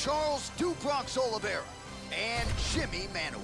Charles Dubronx Oliveira and Jimmy Manuwa.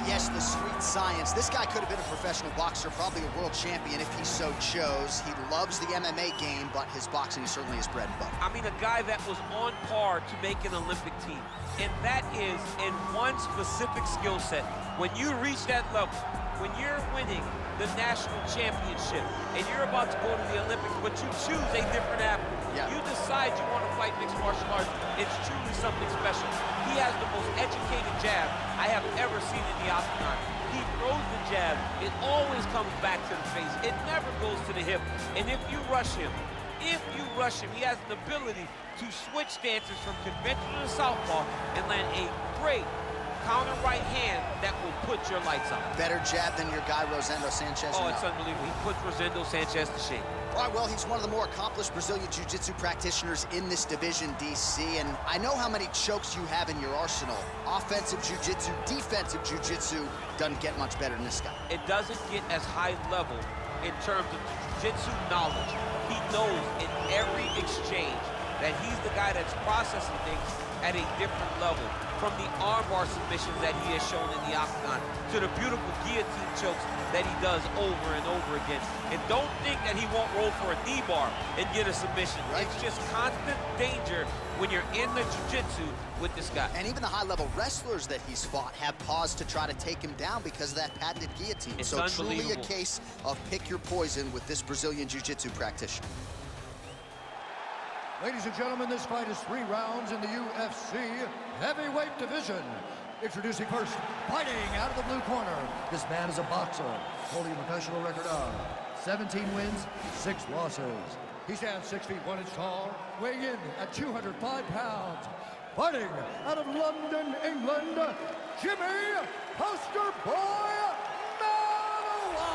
Yes, the sweet science. This guy could have been a professional boxer, probably a world champion if he so chose. He loves the MMA game, but his boxing is certainly his bread and butter. I mean, a guy that was on par to make an Olympic team, and that is in one specific skill set. When you reach that level, when you're winning the national championship, and you're about to go to the Olympics, but you choose a different avenue. Yeah. You decide you want to fight mixed martial arts. It's truly something special. He has the most educated jab I have ever seen in the octagon. He throws the jab. It always comes back to the face. It never goes to the hip. And if you rush him, he has an ability to switch stances from conventional to southpaw and land a great counter right hand that will put your lights out. Better jab than your guy, Rosendo Sanchez? Oh, it's unbelievable. He puts Rosendo Sanchez to shame. All right, well, he's one of the more accomplished Brazilian Jiu-Jitsu practitioners in this division, DC, and I know how many chokes you have in your arsenal. Offensive Jiu-Jitsu, defensive Jiu-Jitsu doesn't get much better than this guy. It doesn't get as high level in terms of Jiu-Jitsu knowledge. He knows in every exchange that he's the guy that's processing things at a different level. From the armbar submissions that he has shown in the octagon to the beautiful guillotine chokes that he does over and over again. And don't think that he won't roll for a knee bar and get a submission. Right. It's just constant danger when you're in the jiu-jitsu with this guy. And even the high-level wrestlers that he's fought have paused to try to take him down because of that patented guillotine. It's so truly a case of pick your poison with this Brazilian jiu-jitsu practitioner. Ladies and gentlemen, this fight is 3 rounds in the UFC heavyweight division. Introducing first, fighting out of the blue corner. This man is a boxer, holding a professional record of 17 wins, 6 losses. He stands 6 feet 1 inch tall, weighing in at 205 pounds. Fighting out of London, England, Jimmy Poster Boy Manuwa.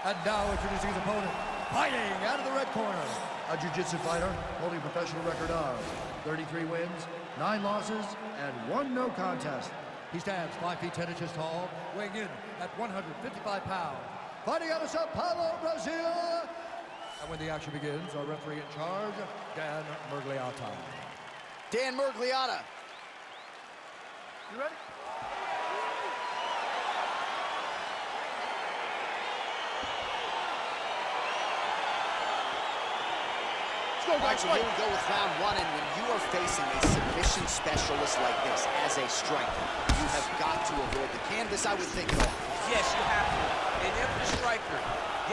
And now introducing his opponent, fighting out of the red corner, a jiu-jitsu fighter holding a professional record of 33 wins, 9 losses, and 1 no contest. He stands 5 feet 10 inches tall, weighing in at 155 pounds. Fighting out of Sao Paulo, Brazil. And when the action begins, our referee in charge, Dan Murgliata. Dan Murgliata. You ready? All right, so here we go with round 1, and when you are facing a submission specialist like this as a striker, you have got to avoid the canvas, I would think, though. Yes, you have to. And if the striker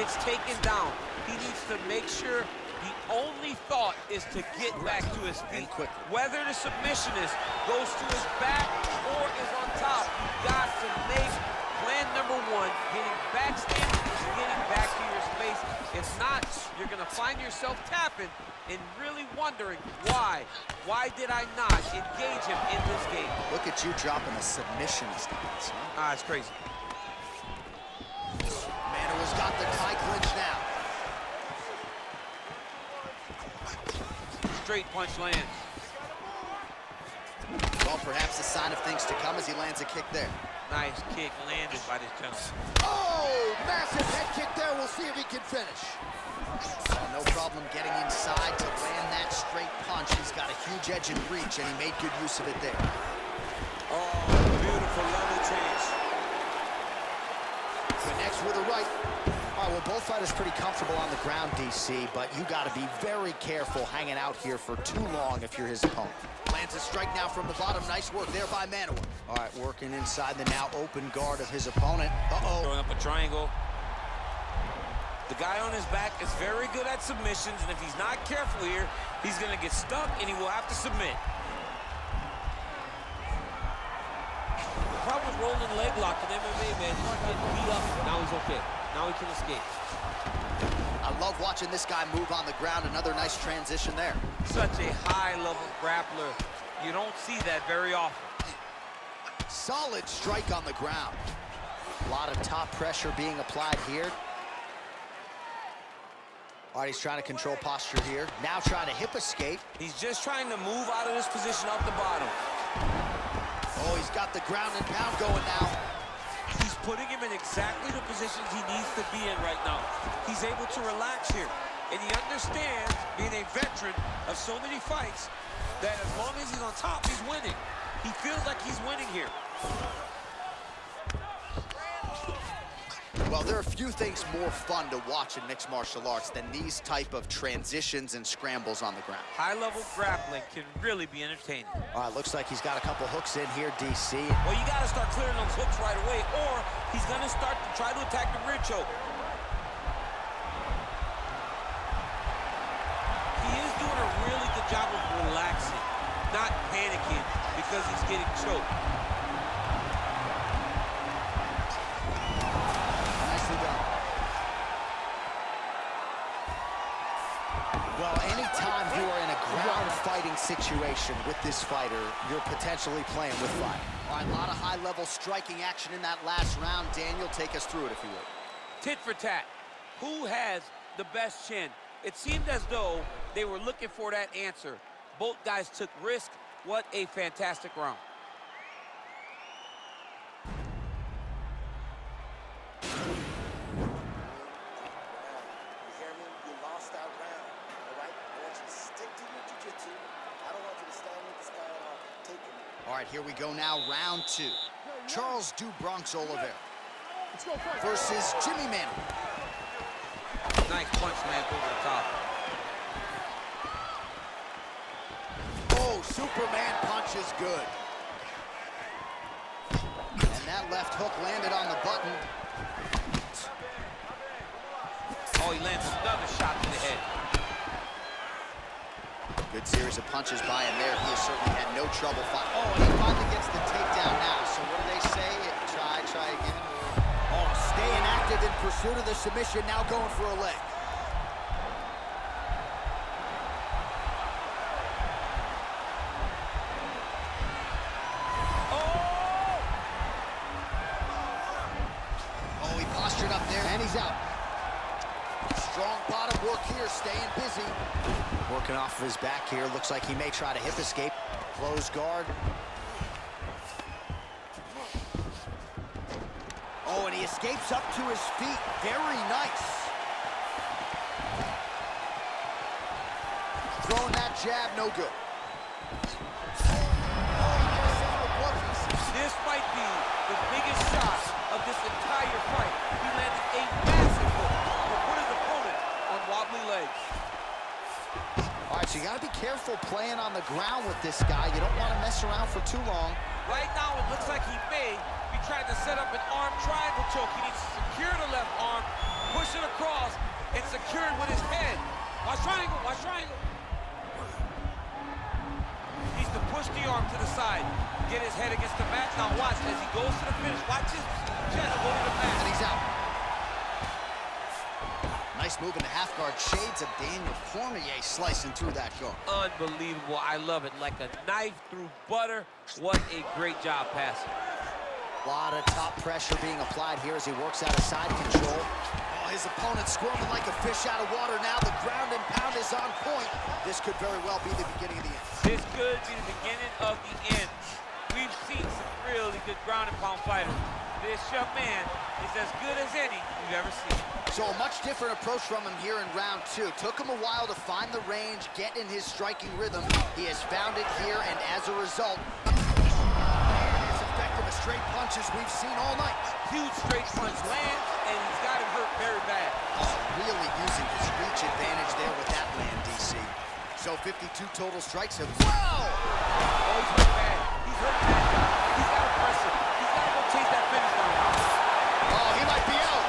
gets taken down, he needs to make sure the only thought is to get back to his feet. Whether the submissionist goes to his back or is on top, you've got to make plan number 1, getting backstand, getting back to your space. If not, you're going to find yourself tapping and really wondering why. Why did I not engage him in this game? Look at you dropping a submissionist. It's crazy. Manuwa's got the high clinch now. Straight punch lands. Well, perhaps a sign of things to come as he lands a kick there. Nice kick landed by this gentleman. Oh, massive head kick there. We'll see if he can finish. No problem getting inside to land that straight punch. He's got a huge edge and reach, and he made good use of it there. Oh, beautiful level change. Connects with a right. All right, well, both fighters pretty comfortable on the ground, DC, but you got to be very careful hanging out here for too long if you're his opponent. Lands a strike now from the bottom. Nice work there by Manuwa. All right, working inside the now open guard of his opponent. Throwing up a triangle. The guy on his back is very good at submissions, and if he's not careful here, he's going to get stuck, and he will have to submit. The problem with rolling leg lock in MMA, man, he's getting beat up. Now he's okay. Now he can escape. I love watching this guy move on the ground. Another nice transition there. Such a high-level grappler. You don't see that very often. Solid strike on the ground. A lot of top pressure being applied here. All right, he's trying to control posture here. Now trying to hip escape. He's just trying to move out of this position off the bottom. Oh, he's got the ground and pound going now. He's putting him in exactly the positions he needs to be in right now. He's able to relax here. And he understands, being a veteran of so many fights, that as long as he's on top, he's winning. He feels like he's winning here. Well, there are few things more fun to watch in mixed martial arts than these type of transitions and scrambles on the ground. High-level grappling can really be entertaining. All right, looks like he's got a couple hooks in here, DC. Well, you got to start clearing those hooks right away, or he's going to start to try to attack the rear choke. He is doing a really good job of relaxing, not panicking because he's getting choked. Well, anytime you are in a ground fighting situation with this fighter, you're potentially playing with fire. All right, a lot of high-level striking action in that last round. Daniel, take us through it, if you would. Tit for tat. Who has the best chin? It seemed as though they were looking for that answer. Both guys took risk. What a fantastic round. All right, here we go now, round two. Charles Du Bronx Oliveira versus Jimmy Manuwa. Nice punch lands over the top. Oh, Superman punch is good. And that left hook landed on the button. Oh, he lands another shot to the head. Good series of punches by him there. He has certainly had no trouble fighting. Oh, and he finally gets the takedown now. So what do they say? Try again. Oh, staying active in pursuit of the submission, now going for a leg. Oh, he postured up there, and he's out. Strong bottom work here, staying busy. Working off of his back here. Looks like he may try to hip escape. Close guard. Oh, and he escapes up to his feet. Very nice. Throwing that jab, no good. This might be the biggest shot of this entire fight. He landed a massive hook to put his opponent on wobbly legs. All right, so you got to be careful playing on the ground with this guy. You don't want to mess around for too long. Right now, it looks like he may be trying to set up an arm triangle choke. He needs to secure the left arm, push it across, and secure it with his head. Watch triangle, watch triangle. He needs to push the arm to the side, get his head against the mat. Now watch, as he goes to the finish, watch his chest go to the mat. And he's out. Nice move in the half guard. Shades of Daniel Cormier slicing through that guard. Unbelievable. I love it. Like a knife through butter. What a great job passing. A lot of top pressure being applied here as he works out of side control. Oh, his opponent squirming like a fish out of water now. The ground and pound is on point. This could very well be the beginning of the end. This could be the beginning of the end. We've seen some really good ground and pound fighters. This young man is as good as any we've ever seen. So a much different approach from him here in round two. Took him a while to find the range, get in his striking rhythm. He has found it here, and as a result, as effective as straight punches we've seen all night. Huge straight punch lands, and he's got him hurt very bad. Oh, really using his reach advantage there with that land, DC. So 52 total strikes have... Whoa! Oh, he's hurt bad. He's hurt bad. He's got to press him. He's got to go chase that finish down. Oh, he might be out.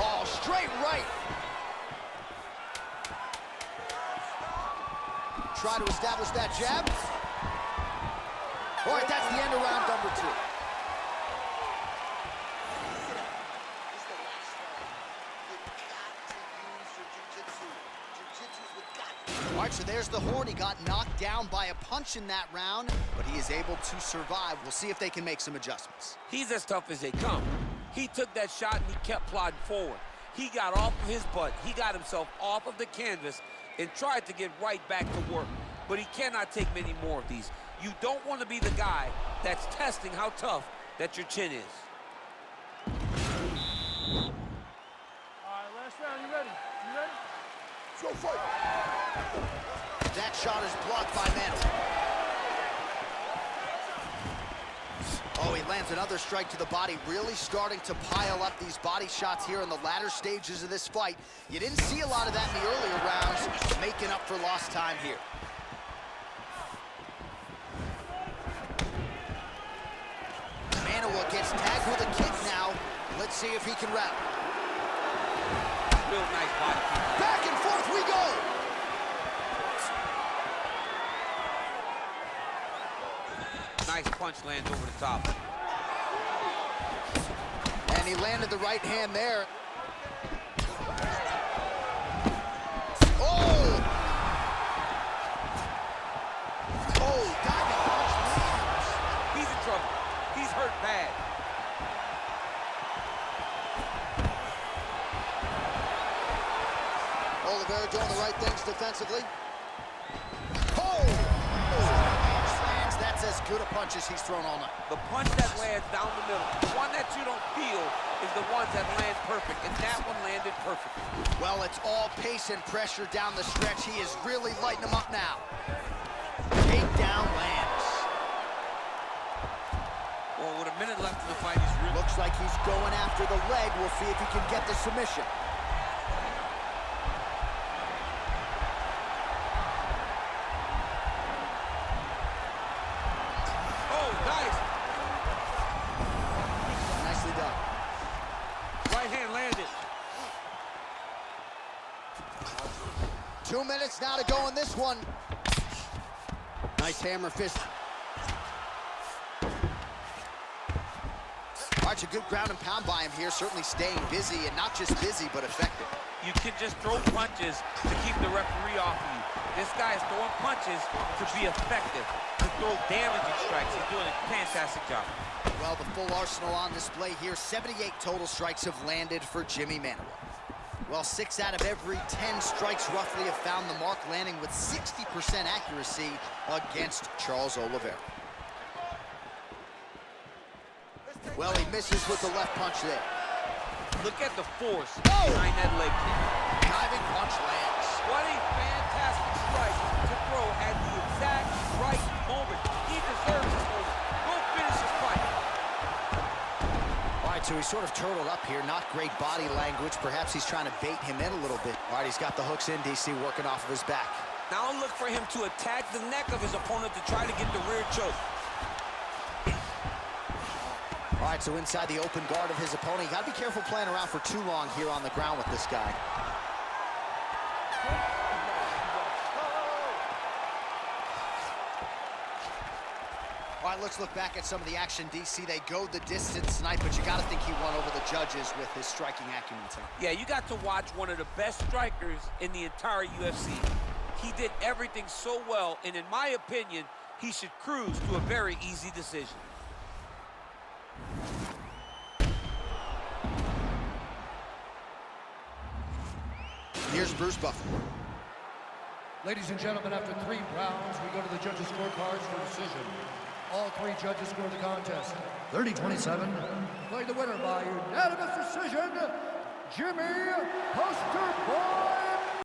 Oh, straight right. Try to establish that jab. All right, that's the end of round number two. All right, so there's the horn. He got knocked down by a punch in that round, but he is able to survive. We'll see if they can make some adjustments. He's as tough as they come. He took that shot and he kept plodding forward. He got off of his butt. He got himself off of the canvas and tried to get right back to work. But he cannot take many more of these. You don't want to be the guy that's testing how tough that your chin is. All right, last round. You ready? You ready? Let's go fight. That shot is blocked by Manuwa. Oh, he lands another strike to the body, really starting to pile up these body shots here in the latter stages of this fight. You didn't see a lot of that in the earlier rounds, making up for lost time here. Manuwa gets tagged with a kick now. Let's see if he can wrap. Real nice body kick. Back and forth we go. Nice punch lands over the top. And he landed the right hand there. Oh! Oh, diving punch lands. He's in trouble. He's hurt bad. Oliveira doing the right things defensively. Oh! That's as good a punch as he's thrown all night. The punch that lands down the middle, the one that you don't feel, is the ones that land perfect, and that one landed perfectly. Well, it's all pace and pressure down the stretch. He is really lighting them up now. Takedown lands. Well, with a minute left in the fight, he's really... Looks like he's going after the leg. We'll see if he can get the submission. Nicely done. Right hand landed. 2 minutes now to go in this one. Nice hammer fist. All right, a good ground and pound by him here, certainly staying busy, and not just busy, but effective. You can just throw punches to keep the referee off of you. This guy is throwing punches to be effective, to throw damaging strikes. He's doing a fantastic job. Well, the full arsenal on display here. 78 total strikes have landed for Jimmy Manuwa. Well, 6 out of every 10 strikes roughly have found the mark, landing with 60% accuracy against Charles Oliveira. Well, he misses with the left punch there. Look at the force behind that leg kick. Diving punch lands. What a fantastic strike to throw at the exact right moment. He deserves this moment. Go finish his fight. All right, so he's sort of turtled up here. Not great body language. Perhaps he's trying to bait him in a little bit. All right, he's got the hooks in, DC, working off of his back. Now look for him to attack the neck of his opponent to try to get the rear choke. All right, so inside the open guard of his opponent. You got to be careful playing around for too long here on the ground with this guy. All right, let's look back at some of the action, DC. They go the distance tonight, but you got to think he won over the judges with his striking acumen tonight. Yeah, you got to watch one of the best strikers in the entire UFC. He did everything so well, and in my opinion, he should cruise to a very easy decision. Here's Bruce Buffer. Ladies and gentlemen, after 3 rounds, we go to the judges' scorecards for decision. All 3 judges scored the contest 30-27. Playing the winner by unanimous decision, Jimmy Poster Boy